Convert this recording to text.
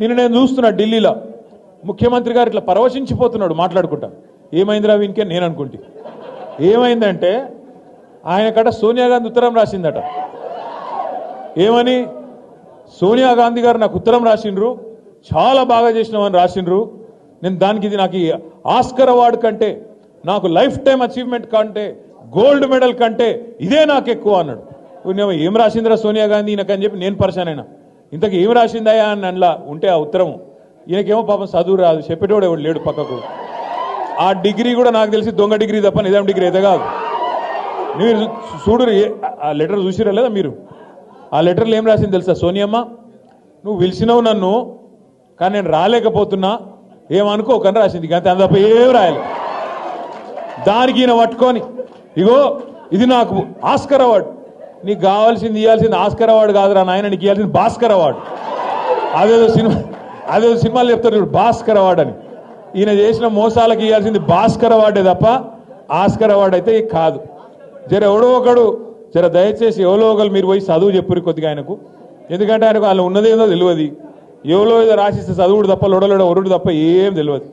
నిన్న నేను చూస్తున్నా ఢిల్లీలో ముఖ్యమంత్రి గారు ఇట్లా పరవశించిపోతున్నాడు మాట్లాడుకుంటా. ఏమైందిరా వీనికే నేను అనుకుంటే. ఏమైందంటే ఆయన కట సోనియా గాంధీ ఉత్తరం రాసిందట. ఏమని? సోనియా గాంధీ గారు నాకు ఉత్తరం రాసిండ్రు, చాలా బాగా చేసినామని రాసిండ్రు, నేను దానికి ఇది నాకు ఆస్కర్ అవార్డు కంటే, నాకు లైఫ్ టైం అచీవ్మెంట్ కంటే, గోల్డ్ మెడల్ కంటే ఇదే నాకు ఎక్కువ అన్నాడు. ఏం రాసిందిరా సోనియా గాంధీ ఈయనకని చెప్పి నేను పరిశాన్ అయినా. ఇంతకు ఏం రాసిందాయా అని అందులో ఉంటే ఆ ఉత్తరం, ఈయనకేమో పాపం చదువు రాదు, చెప్పేటోడు ఎవడు లేడు పక్కకు. ఆ డిగ్రీ కూడా నాకు తెలిసి దొంగ డిగ్రీ తప్ప నిజాం డిగ్రీ అయితే కాదు. మీరు చూడు, ఆ లెటర్ చూసిరా లేదా మీరు? ఆ లెటర్లు ఏం రాసింది తెలుసా? సోనియమ్మ, నువ్వు పిలిచినావు నన్ను, కానీ నేను రాలేకపోతున్నా, ఏమనుకోకని రాసింది. అంతే, తప్ప ఏం రాయాలి. దానికి ఈయన పట్టుకొని, ఇగో ఇది నాకు ఆస్కర్ అవార్డు, నీకు కావాల్సింది ఇవ్వాల్సింది ఆస్కర్ అవార్డు కాదురా నాయన, నీకు ఇవ్వాల్సింది భాస్కర్ అవార్డు. అదేదో సినిమాలు చెప్తారు చూడు, భాస్కర్ అవార్డు అని. ఈయన చేసిన మోసాలకు ఇవ్వాల్సింది భాస్కర్ అవార్డే తప్ప ఆస్కర్ అవార్డు అయితే కాదు. జర ఎవడో ఒకడు, జర దయచేసి ఎవరో ఒకరు మీరు పోయి చదువు చెప్పురు కొద్దిగా ఆయనకు. ఎందుకంటే ఆయనకు వాళ్ళు ఉన్నదేదో తెలియదు. ఎవరో ఏదో రాసిస్తే చదువుడు తప్ప లొడలోడ ఒరుడు తప్ప ఏం తెలియదు.